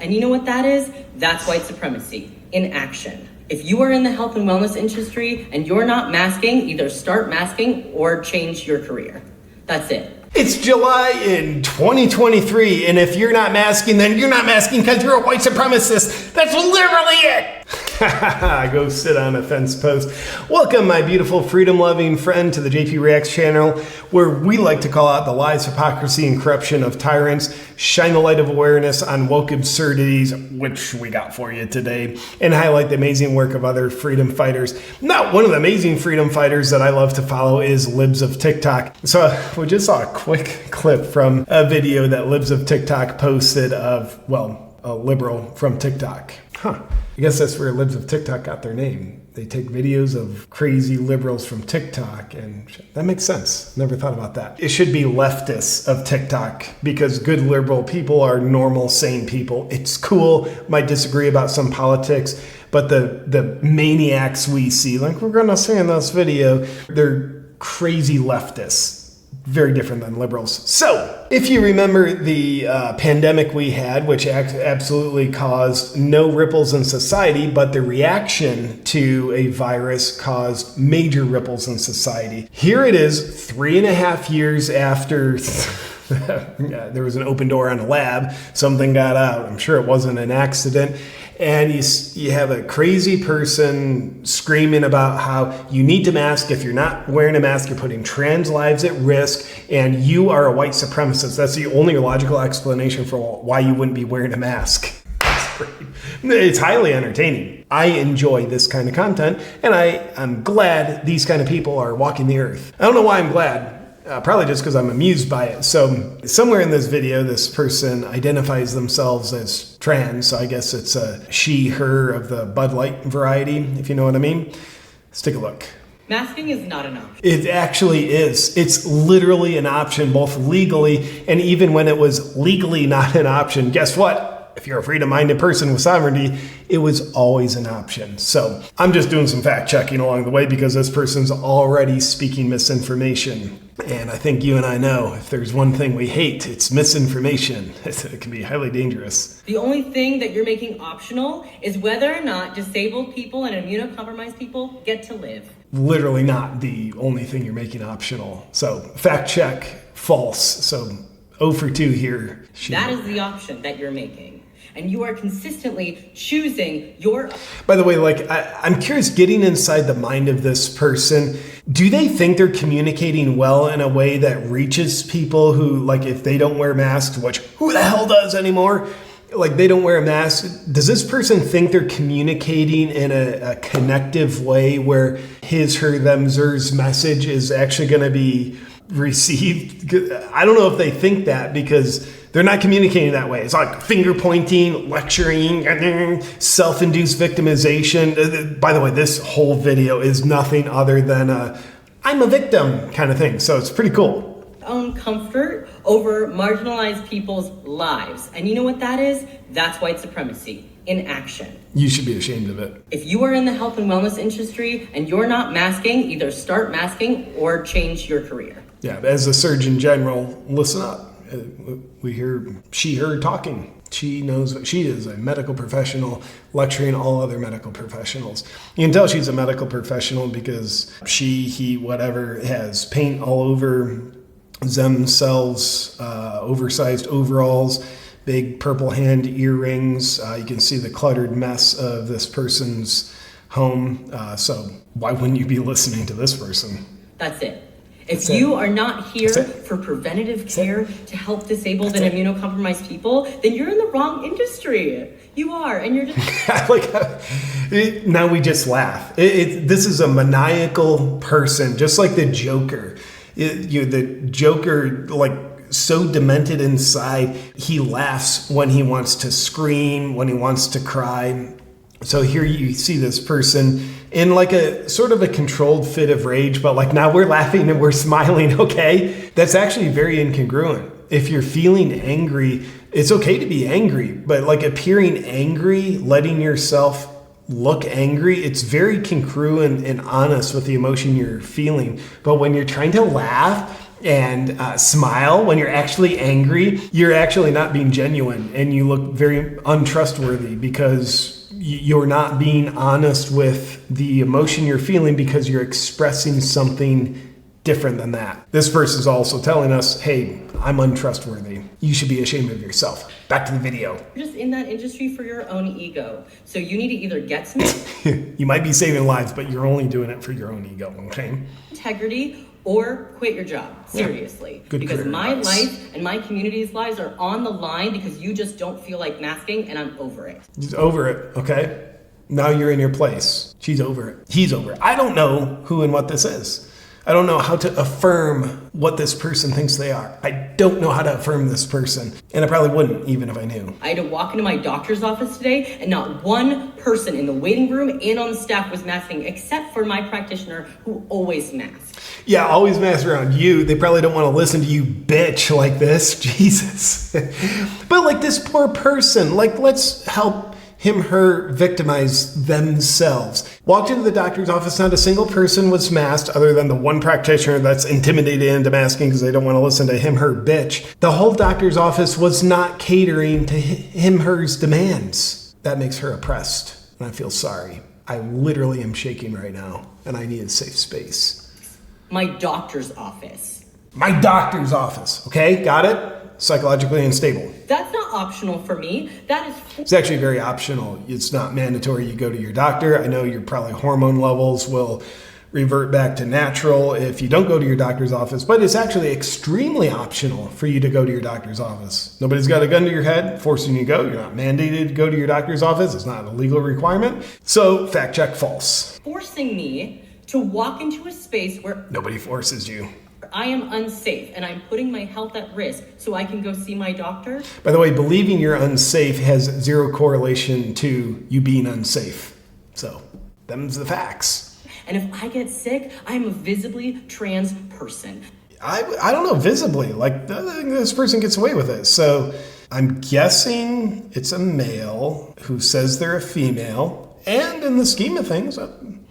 And you know what that is? That's white supremacy in action. If you are in the health and wellness industry and you're not masking, either start masking or change your career. That's it. It's July in 2023, and if you're not masking, then you're not masking because you're a white supremacist. That's literally it. Go sit on a fence post. Welcome, my beautiful freedom-loving friend, to the JP Reacts channel, where we like to call out the lies, hypocrisy, and corruption of tyrants, shine the light of awareness on woke absurdities, which we got for you today, and highlight the amazing work of other freedom fighters. Now, one of the amazing freedom fighters that I love to follow is Libs of TikTok. So we just saw a quick clip from a video that Libs of TikTok posted of, well, a liberal from TikTok. I guess that's where Libs of TikTok got their name. They take videos of crazy liberals from TikTok, and that makes sense. Never thought about that. It should be leftists of TikTok, because good liberal people are normal, sane people. It's cool, might disagree about some politics, but the maniacs we see, like we're gonna say in this video, they're crazy leftists. Very different than liberals. So, if you remember the pandemic we had, which absolutely caused no ripples in society, but the reaction to a virus caused major ripples in society. Here it is, 3.5 years after there was an open door on a lab, something got out. I'm sure it wasn't an accident. And you have a crazy person screaming about how you need to mask. If you're not wearing a mask, you're putting trans lives at risk, and you are a white supremacist. That's the only logical explanation for why you wouldn't be wearing a mask. It's highly entertaining. I enjoy this kind of content, and I'm glad these kind of people are walking the earth. I don't know why I'm glad. Probably just because I'm amused by it. So somewhere in this video, this person identifies themselves as trans. So I guess it's a she, her of the Bud Light variety, if you know what I mean. Let's take a look. Masking is not an option. It actually is. It's literally an option, both legally and even when it was legally not an option. Guess what? If you're a freedom-minded person with sovereignty, it was always an option. So I'm just doing some fact checking along the way because this person's already speaking misinformation. And I think you and I know if there's one thing we hate, it's misinformation. It can be highly dangerous. The only thing that you're making optional is whether or not disabled people and immunocompromised people get to live. Literally not the only thing you're making optional. So fact check, false. So 0 for 2 here. That is the option that you're making. And you are consistently choosing your... By the way, I'm curious, getting inside the mind of this person, do they think they're communicating well in a way that reaches people who, like, if they don't wear masks, which who the hell does anymore? Like, they don't wear a mask. Does this person think they're communicating in a connective way where his, her, them, theirs message is actually going to be received? I don't know if they think that, because they're not communicating that way. It's like finger pointing, lecturing, self-induced victimization. By the way, this whole video is nothing other than I'm a victim kind of thing. So it's pretty cool. Own comfort over marginalized people's lives. And you know what that is? That's white supremacy in action. You should be ashamed of it. If you are in the health and wellness industry and you're not masking, either start masking or change your career. Yeah, as a Surgeon General, listen up. We hear she, her talking. She knows what she is, a medical professional lecturing all other medical professionals. You can tell she's a medical professional because she, he, whatever, has paint all over themselves, oversized overalls, big purple hand earrings. You can see the cluttered mess of this person's home. So why wouldn't you be listening to this person? That's it. If you are not here for preventative care to help disabled and immunocompromised people, then you're in the wrong industry. You are, and you're just... Now we just laugh. This is a maniacal person, just like the Joker. The Joker, like, so demented inside, he laughs when he wants to scream, when he wants to cry. So here you see this person in like a sort of a controlled fit of rage, but like now we're laughing and we're smiling, okay? That's actually very incongruent. If you're feeling angry, it's okay to be angry, but like appearing angry, letting yourself look angry, it's very congruent and honest with the emotion you're feeling. But when you're trying to laugh, and smile when you're actually angry, you're actually not being genuine, and you look very untrustworthy because you're not being honest with the emotion you're feeling because you're expressing something different than that. This verse is also telling us, hey, I'm untrustworthy. You should be ashamed of yourself. Back to the video. You're just in that industry for your own ego. So you need to either get some You might be saving lives, but you're only doing it for your own ego, okay? integrity or quit your job. Seriously. Good because career my advice. life and my community's lives are on the line because you just don't feel like masking, and I'm over it. Just over it, okay? Now you're in your place. She's over it. He's over it. I don't know who and what this is. I don't know how to affirm what this person thinks they are. I don't know how to affirm this person. And I probably wouldn't, even if I knew. I had to walk into my doctor's office today, and not one person in the waiting room and on the staff was masking, except for my practitioner, who always masks. Yeah, always mask around you. They probably don't want to listen to you bitch like this. Jesus. But like this poor person, like let's help him, her victimize themselves. Walked into the doctor's office, not a single person was masked other than the one practitioner that's intimidated into masking because they don't want to listen to him, her bitch. The whole doctor's office was not catering to him, her's demands. That makes her oppressed, and I feel sorry. I literally am shaking right now, and I need a safe space. My doctor's office. My doctor's office, okay? Got it? Psychologically unstable. That's not optional for me. That is... It's actually very optional. It's not mandatory you go to your doctor. I know your probably hormone levels will revert back to natural if you don't go to your doctor's office, but it's actually extremely optional for you to go to your doctor's office. Nobody's got a gun to your head forcing you to go. You're not mandated to go to your doctor's office. It's not a legal requirement. So fact check false. forcing me to walk into a space where Nobody forces you. I am unsafe and I'm putting my health at risk so I can go see my doctor. By the way, believing you're unsafe has zero correlation to you being unsafe. So, them's the facts. And if I get sick, I'm a visibly trans person. I don't know, visibly. Like, this person gets away with it. So, I'm guessing it's a male who says they're a female. And in the scheme of things,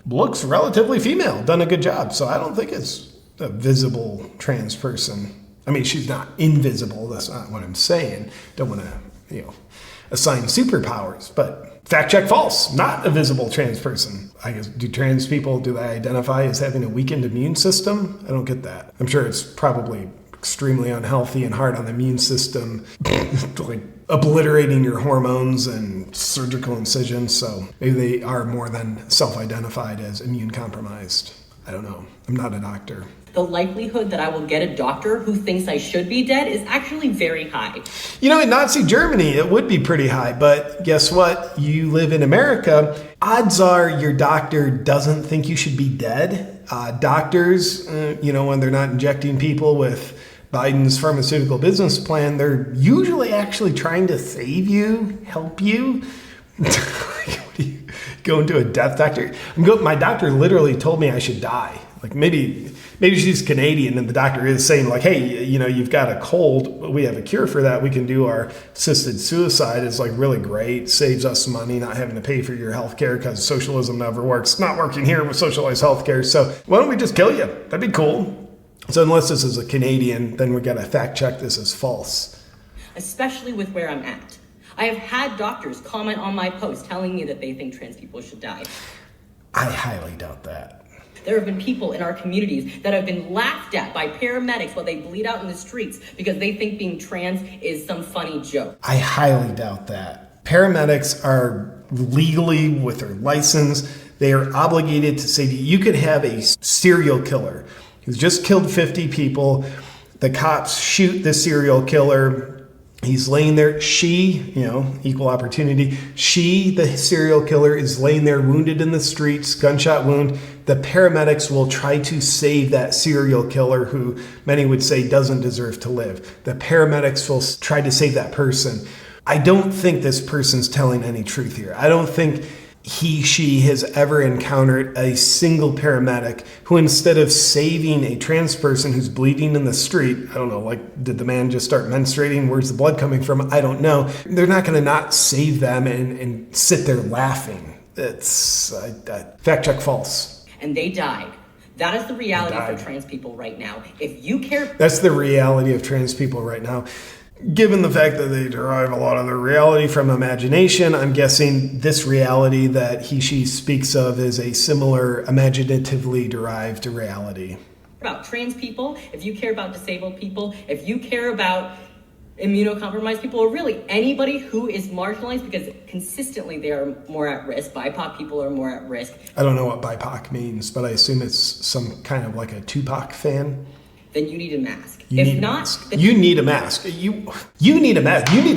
looks relatively female. Done a good job. So, I don't think it's a visible trans person. I mean, she's not invisible. That's not what I'm saying. Don't want to, assign superpowers. But fact check false. Not a visible trans person. I guess, do trans people, do they identify as having a weakened immune system? I don't get that. I'm sure it's probably extremely unhealthy and hard on the immune system, like obliterating your hormones and surgical incisions. So maybe they are more than self-identified as immune compromised. I don't know. I'm not a doctor. The likelihood that I will get a doctor who thinks I should be dead is actually very high. In Nazi Germany, it would be pretty high, but guess what? You live in America. Odds are your doctor doesn't think you should be dead. Doctors, when they're not injecting people with Biden's pharmaceutical business plan, they're usually actually trying to save you, help you. Going to a death doctor? My doctor literally told me I should die. Like maybe she's Canadian and the doctor is saying like, hey, you've got a cold, but we have a cure for that. We can do our assisted suicide. It's like really great. Saves us money, not having to pay for your health care because socialism never works. Not working here with socialized health care. So why don't we just kill you? That'd be cool. So unless this is a Canadian, then we got to fact check this as false. Especially with where I'm at. I have had doctors comment on my post telling me that they think trans people should die. I highly doubt that. There have been people in our communities that have been laughed at by paramedics while they bleed out in the streets because they think being trans is some funny joke. I highly doubt that. Paramedics are legally, with their license, they are obligated to say that you could have a serial killer who's just killed 50 people. The cops shoot the serial killer. He's laying there. She, equal opportunity. She, the serial killer, is laying there wounded in the streets, gunshot wound. The paramedics will try to save that serial killer who many would say doesn't deserve to live. The paramedics will try to save that person. I don't think this person's telling any truth here. I don't think she has ever encountered a single paramedic who, instead of saving a trans person who's bleeding in the street, I don't know, like, did the man just start menstruating? Where's the blood coming from? I don't know. They're not going to not save them and sit there laughing. It's fact check false. And they died. That is the reality for trans people right now. If you care... That's the reality of trans people right now. Given the fact that they derive a lot of their reality from imagination, I'm guessing this reality that she speaks of is a similar imaginatively derived reality. About trans people, if you care about disabled people, if you care about immunocompromised people, or really anybody who is marginalized, because consistently they are more at risk. BIPOC people are more at risk. I don't know what BIPOC means, but I assume it's some kind of like a Tupac fan. Then you need a mask. You need a mask. You need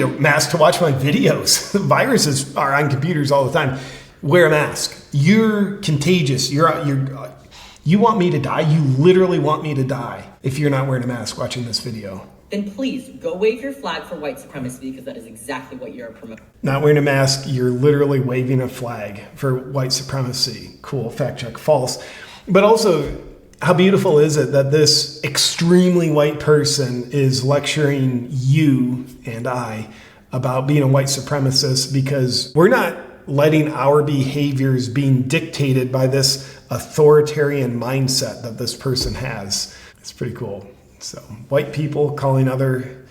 a mask to watch my videos. Viruses are on computers all the time. Wear a mask. You're contagious. You want me to die? You literally want me to die if you're not wearing a mask watching this video. Then please go wave your flag for white supremacy, because that is exactly what you're promoting. Not wearing a mask, you're literally waving a flag for white supremacy. Cool, fact check, false. But also, how beautiful is it that this extremely white person is lecturing you and I about being a white supremacist, because we're not letting our behaviors being dictated by this authoritarian mindset that this person has. It's pretty cool. So white people calling other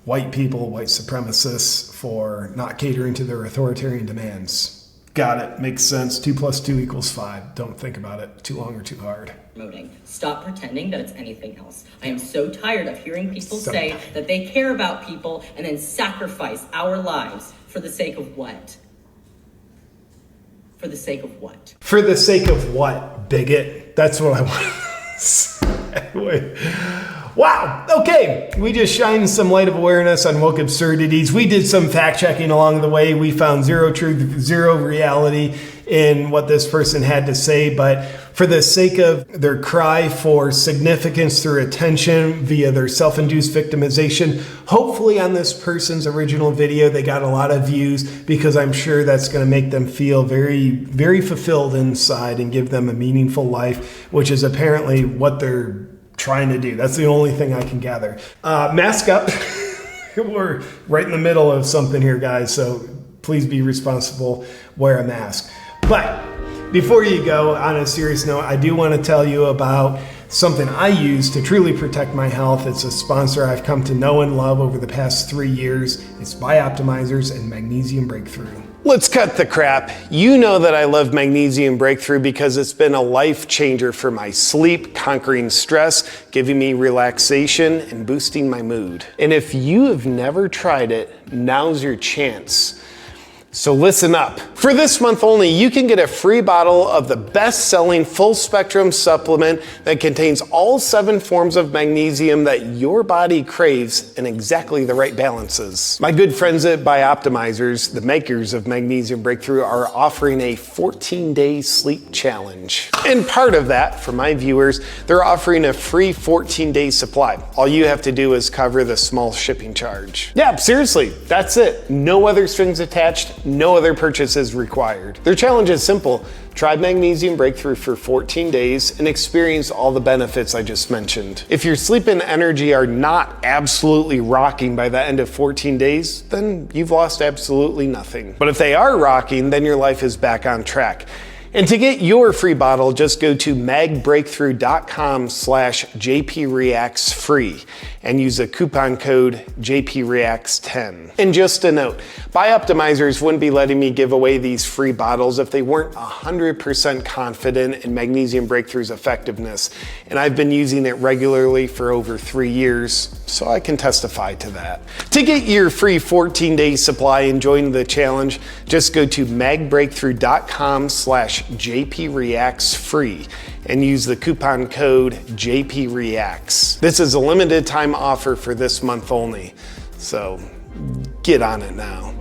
white people white supremacists for not catering to their authoritarian demands. Got it. Makes sense. 2 + 2 = 5. Don't think about it too long or too hard. Stop pretending that it's anything else. I am so tired of hearing people say that they care about people and then sacrifice our lives for the sake of what? For the sake of what? For the sake of what, bigot? That's what I want to say. Anyway. Wow, okay, we just shined some light of awareness on woke absurdities. We did some fact checking along the way. We found zero truth, zero reality in what this person had to say, but for the sake of their cry for significance through attention via their self-induced victimization, hopefully on this person's original video, they got a lot of views, because I'm sure that's going to make them feel very, very fulfilled inside and give them a meaningful life, which is apparently what they're trying to do. That's the only thing I can gather. Mask up. We're right in the middle of something here, guys, so please be responsible. Wear a mask. But before you go, on a serious note, I do want to tell you about something I use to truly protect my health. It's a sponsor I've come to know and love over the past 3 years. It's Bioptimizers and Magnesium Breakthrough. Let's cut the crap. You know that I love Magnesium Breakthrough because it's been a life changer for my sleep, conquering stress, giving me relaxation, and boosting my mood. And if you have never tried it, now's your chance. So listen up. For this month only, you can get a free bottle of the best-selling full-spectrum supplement that contains all 7 forms of magnesium that your body craves in exactly the right balances. My good friends at Bioptimizers, the makers of Magnesium Breakthrough, are offering a 14-day sleep challenge. And part of that, for my viewers, they're offering a free 14-day supply. All you have to do is cover the small shipping charge. Yeah, seriously, that's it. No other strings attached. No other purchases required. Their challenge is simple. Try Magnesium Breakthrough for 14 days and experience all the benefits I just mentioned. If your sleep and energy are not absolutely rocking by the end of 14 days, then you've lost absolutely nothing. But if they are rocking, then your life is back on track. And to get your free bottle, just go to magbreakthrough.com/JPReactsFree and use the coupon code JPReacts10. And just a note, Bioptimizers wouldn't be letting me give away these free bottles if they weren't 100% confident in Magnesium Breakthrough's effectiveness. And I've been using it regularly for over 3 years, so I can testify to that. To get your free 14-day supply and join the challenge, just go to magbreakthrough.com/JPReactsFree and use the coupon code JPReacts. This is a limited time offer for this month only, so get on it now.